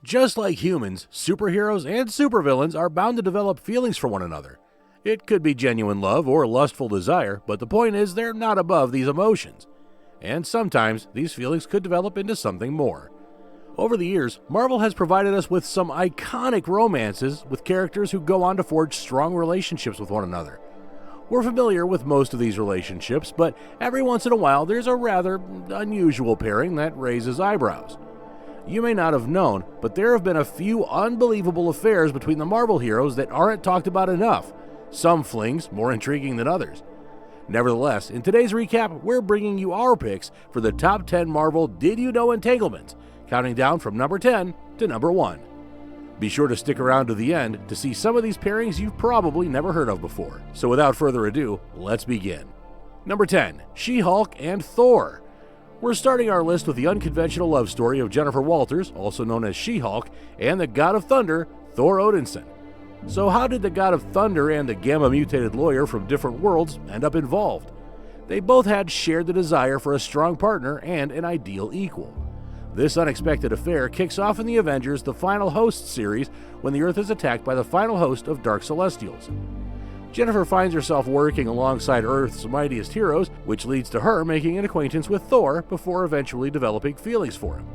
Just like humans, superheroes and supervillains are bound to develop feelings for one another. It could be genuine love or lustful desire, but the point is they're not above these emotions. And sometimes these feelings could develop into something more. Over the years, Marvel has provided us with some iconic romances with characters who go on to forge strong relationships with one another. We're familiar with most of these relationships, but every once in a while there's a rather unusual pairing that raises eyebrows. You may not have known, but there have been a few unbelievable affairs between the Marvel heroes that aren't talked about enough, some flings more intriguing than others. Nevertheless, in today's recap, we're bringing you our picks for the top 10 Marvel Did You Know Entanglements, counting down from number 10 to number 1. Be sure to stick around to the end to see some of these pairings you've probably never heard of before. So without further ado, let's begin. Number 10, She-Hulk and Thor. We're starting our list with the unconventional love story of Jennifer Walters, also known as She-Hulk, and the God of Thunder, Thor Odinson. So how did the God of Thunder and the gamma-mutated lawyer from different worlds end up involved? They both had shared the desire for a strong partner and an ideal equal. This unexpected affair kicks off in the Avengers The Final Host series when the Earth is attacked by the final host of Dark Celestials. Jennifer finds herself working alongside Earth's mightiest heroes, which leads to her making an acquaintance with Thor before eventually developing feelings for him.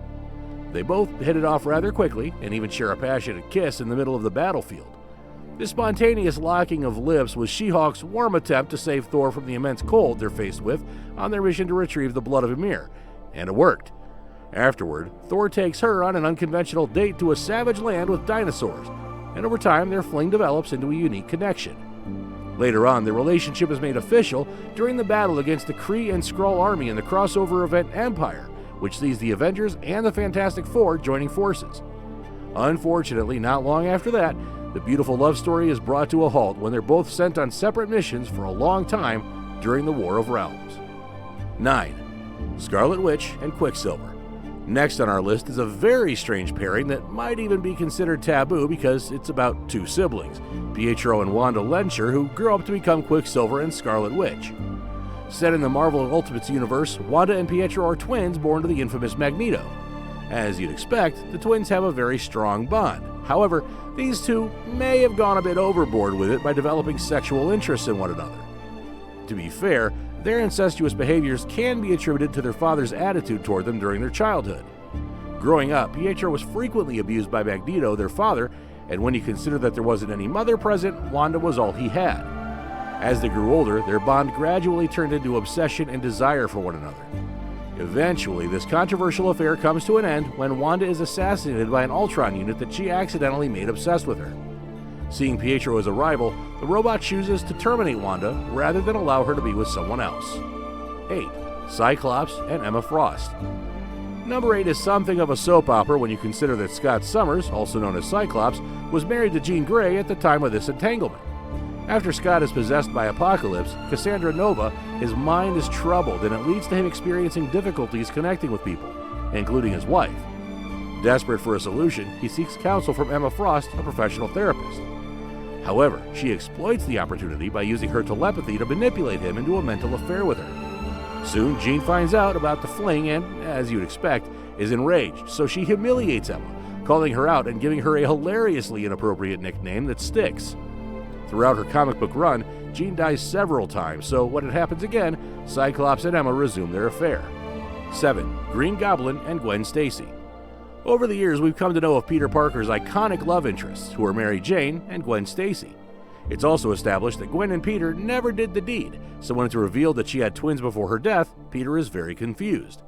They both hit it off rather quickly and even share a passionate kiss in the middle of the battlefield. This spontaneous locking of lips was She-Hulk's warm attempt to save Thor from the immense cold they're faced with on their mission to retrieve the blood of Ymir, and it worked. Afterward, Thor takes her on an unconventional date to a savage land with dinosaurs, and over time their fling develops into a unique connection. Later on, the relationship is made official during the battle against the Kree and Skrull army in the crossover event Empire, which sees the Avengers and the Fantastic Four joining forces. Unfortunately, not long after that, the beautiful love story is brought to a halt when they're both sent on separate missions for a long time during the War of Realms. 9. Scarlet Witch and Quicksilver. Next on our list is a very strange pairing that might even be considered taboo because it's about two siblings, Pietro and Wanda Lencher, who grew up to become Quicksilver and Scarlet Witch. Set in the Marvel Ultimates universe, Wanda and Pietro are twins born to the infamous Magneto. As you'd expect, the twins have a very strong bond. However, these two may have gone a bit overboard with it by developing sexual interests in one another. To be fair, their incestuous behaviors can be attributed to their father's attitude toward them during their childhood. Growing up, Pietro was frequently abused by Magneto, their father, and when you consider that there wasn't any mother present, Wanda was all he had. As they grew older, their bond gradually turned into obsession and desire for one another. Eventually, this controversial affair comes to an end when Wanda is assassinated by an Ultron unit that she accidentally made obsessed with her. Seeing Pietro as a rival, the robot chooses to terminate Wanda rather than allow her to be with someone else. 8. Cyclops and Emma Frost. Number 8 is something of a soap opera when you consider that Scott Summers, also known as Cyclops, was married to Jean Grey at the time of this entanglement. After Scott is possessed by Apocalypse, Cassandra Nova, his mind is troubled and it leads to him experiencing difficulties connecting with people, including his wife. Desperate for a solution, he seeks counsel from Emma Frost, a professional therapist. However, she exploits the opportunity by using her telepathy to manipulate him into a mental affair with her. Soon, Jean finds out about the fling and, as you'd expect, is enraged, so she humiliates Emma, calling her out and giving her a hilariously inappropriate nickname that sticks. Throughout her comic book run, Jean dies several times, so when it happens again, Cyclops and Emma resume their affair. 7. Green Goblin and Gwen Stacy. Over the years, we've come to know of Peter Parker's iconic love interests, who are Mary Jane and Gwen Stacy. It's also established that Gwen and Peter never did the deed, so when it's revealed that she had twins before her death, Peter is very confused.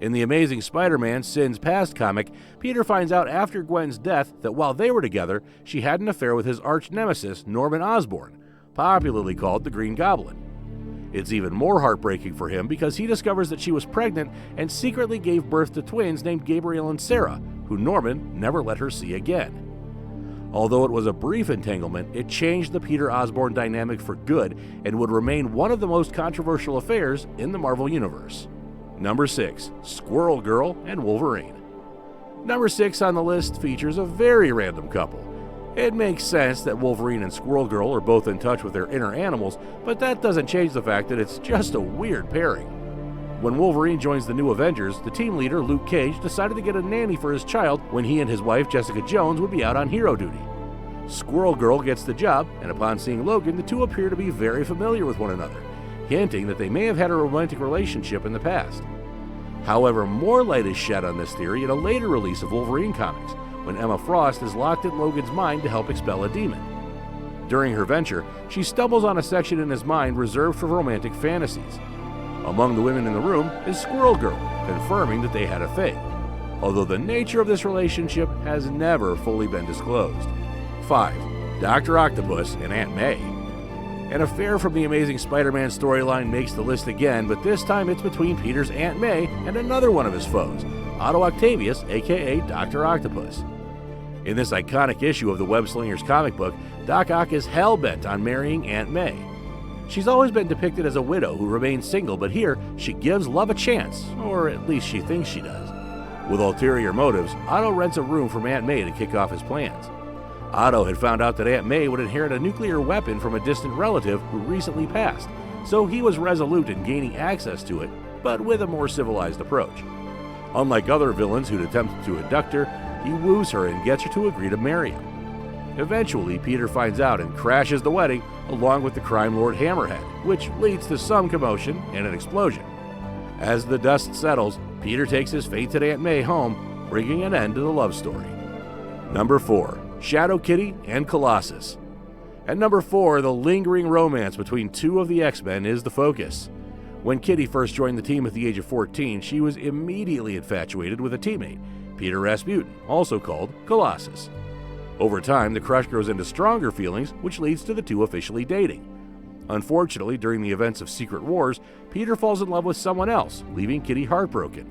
In the Amazing Spider-Man Sins Past comic, Peter finds out after Gwen's death that while they were together, she had an affair with his arch-nemesis, Norman Osborn, popularly called the Green Goblin. It's even more heartbreaking for him because he discovers that she was pregnant and secretly gave birth to twins named Gabriel and Sarah, who Norman never let her see again. Although it was a brief entanglement, it changed the Peter Osborn dynamic for good and would remain one of the most controversial affairs in the Marvel Universe. Number 6. Squirrel Girl and Wolverine. Number 6 on the list features a very random couple. It makes sense that Wolverine and Squirrel Girl are both in touch with their inner animals, but that doesn't change the fact that it's just a weird pairing. When Wolverine joins the New Avengers, the team leader, Luke Cage, decided to get a nanny for his child when he and his wife, Jessica Jones, would be out on hero duty. Squirrel Girl gets the job, and upon seeing Logan, the two appear to be very familiar with one another, hinting that they may have had a romantic relationship in the past. However, more light is shed on this theory in a later release of Wolverine comics, when Emma Frost is locked in Logan's mind to help expel a demon. During her venture, she stumbles on a section in his mind reserved for romantic fantasies. Among the women in the room is Squirrel Girl, confirming that they had a thing, although the nature of this relationship has never fully been disclosed. 5. Dr. Octopus and Aunt May. An affair from the Amazing Spider-Man storyline makes the list again, but this time it's between Peter's Aunt May and another one of his foes, Otto Octavius, aka Dr. Octopus. In this iconic issue of the Web Slingers comic book, Doc Ock is hell-bent on marrying Aunt May. She's always been depicted as a widow who remains single, but here she gives love a chance, or at least she thinks she does. With ulterior motives, Otto rents a room from Aunt May to kick off his plans. Otto had found out that Aunt May would inherit a nuclear weapon from a distant relative who recently passed, so he was resolute in gaining access to it, but with a more civilized approach. Unlike other villains who'd attempted to abduct her, he woos her and gets her to agree to marry him. Eventually, Peter finds out and crashes the wedding along with the crime lord Hammerhead, which leads to some commotion and an explosion. As the dust settles, Peter takes his fainted Aunt May home, bringing an end to the love story. Number 4. Shadow Kitty and Colossus. At number 4, the lingering romance between two of the X-Men is the focus. When Kitty first joined the team at the age of 14, she was immediately infatuated with a teammate, Peter Rasputin, also called Colossus. Over time, the crush grows into stronger feelings, which leads to the two officially dating. Unfortunately, during the events of Secret Wars, Peter falls in love with someone else, leaving Kitty heartbroken.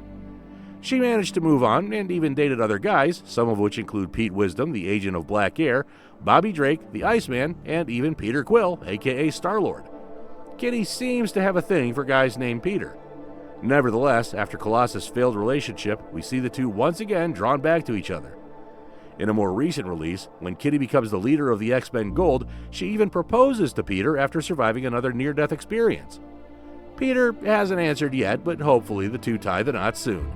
She managed to move on and even dated other guys, some of which include Pete Wisdom, the agent of Black Air, Bobby Drake, the Iceman, and even Peter Quill, aka Star-Lord. Kitty seems to have a thing for guys named Peter. Nevertheless, after Colossus' failed relationship, we see the two once again drawn back to each other. In a more recent release, when Kitty becomes the leader of the X-Men Gold, she even proposes to Peter after surviving another near-death experience. Peter hasn't answered yet, but hopefully the two tie the knot soon.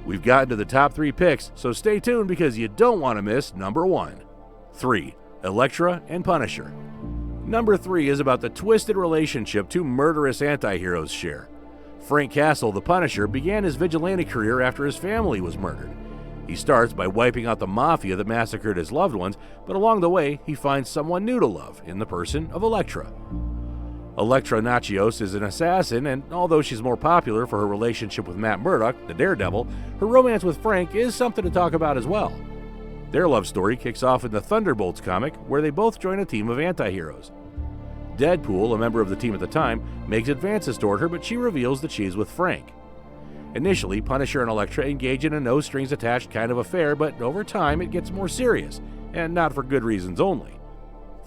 We've gotten to the top 3 picks, so stay tuned because you don't want to miss number 1. 3. Elektra and Punisher. Number 3 is about the twisted relationship two murderous anti-heroes share. Frank Castle, the Punisher, began his vigilante career after his family was murdered. He starts by wiping out the mafia that massacred his loved ones, but along the way, he finds someone new to love in the person of Elektra. Elektra Natchios is an assassin, and although she's more popular for her relationship with Matt Murdock, the Daredevil, her romance with Frank is something to talk about as well. Their love story kicks off in the Thunderbolts comic, where they both join a team of anti-heroes. Deadpool, a member of the team at the time, makes advances toward her, but she reveals that she's with Frank. Initially, Punisher and Elektra engage in a no-strings-attached kind of affair, but over time it gets more serious, and not for good reasons only.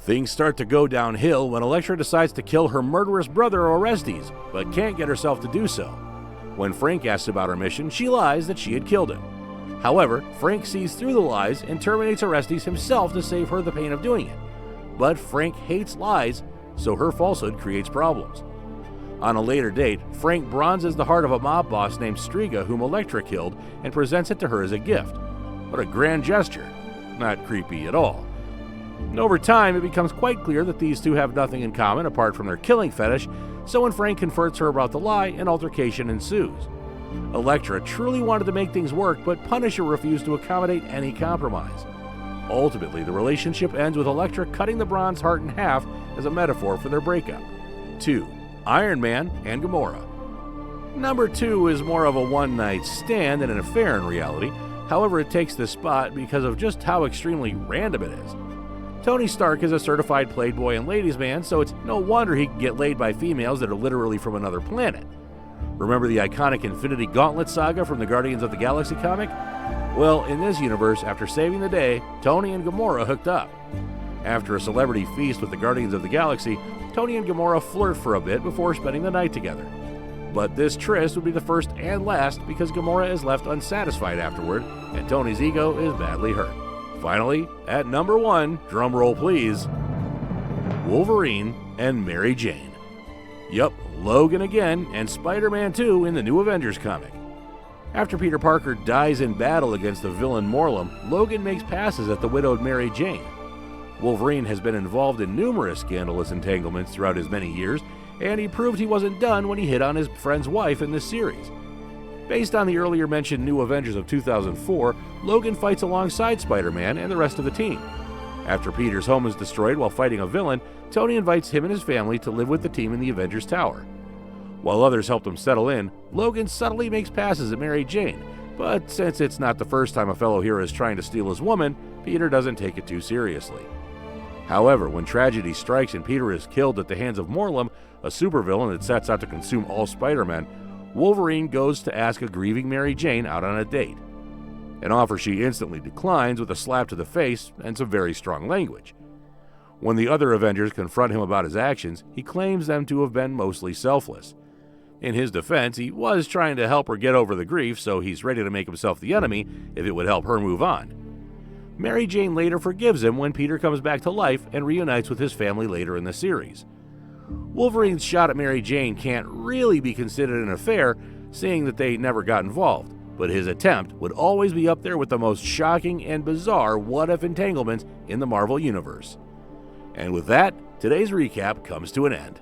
Things start to go downhill when Elektra decides to kill her murderous brother Orestes, but can't get herself to do so. When Frank asks about her mission, she lies that she had killed him. However, Frank sees through the lies and terminates Orestes himself to save her the pain of doing it. But Frank hates lies, so her falsehood creates problems. On a later date, Frank bronzes the heart of a mob boss named Striga whom Elektra killed and presents it to her as a gift. What a grand gesture. Not creepy at all. And over time, it becomes quite clear that these two have nothing in common apart from their killing fetish, so when Frank confronts her about the lie, an altercation ensues. Elektra truly wanted to make things work, but Punisher refused to accommodate any compromise. Ultimately, the relationship ends with Elektra cutting the bronze heart in half as a metaphor for their breakup. 2. Iron Man and Gamora. Number 2 is more of a one-night stand than an affair in reality. However, it takes this spot because of just how extremely random it is. Tony Stark is a certified playboy and ladies' man, so it's no wonder he can get laid by females that are literally from another planet. Remember the iconic Infinity Gauntlet saga from the Guardians of the Galaxy comic? Well, in this universe, after saving the day, Tony and Gamora hooked up. After a celebrity feast with the Guardians of the Galaxy, Tony and Gamora flirt for a bit before spending the night together. But this tryst would be the first and last because Gamora is left unsatisfied afterward, and Tony's ego is badly hurt. Finally, at number 1, drumroll please, Wolverine and Mary Jane. Yup, Logan again, and Spider-Man 2 in the New Avengers comic. After Peter Parker dies in battle against the villain Morlun, Logan makes passes at the widowed Mary Jane. Wolverine has been involved in numerous scandalous entanglements throughout his many years, and he proved he wasn't done when he hit on his friend's wife in this series. Based on the earlier mentioned New Avengers of 2004, Logan fights alongside Spider-Man and the rest of the team. After Peter's home is destroyed while fighting a villain, Tony invites him and his family to live with the team in the Avengers Tower. While others helped him settle in, Logan subtly makes passes at Mary Jane, but since it's not the first time a fellow hero is trying to steal his woman, Peter doesn't take it too seriously. However, when tragedy strikes and Peter is killed at the hands of Morlun, a supervillain that sets out to consume all Spider-Men, Wolverine goes to ask a grieving Mary Jane out on a date. An offer she instantly declines with a slap to the face and some very strong language. When the other Avengers confront him about his actions, he claims them to have been mostly selfless. In his defense, he was trying to help her get over the grief, so he's ready to make himself the enemy if it would help her move on. Mary Jane later forgives him when Peter comes back to life and reunites with his family later in the series. Wolverine's shot at Mary Jane can't really be considered an affair, seeing that they never got involved, but his attempt would always be up there with the most shocking and bizarre what-if entanglements in the Marvel Universe. And with that, today's recap comes to an end.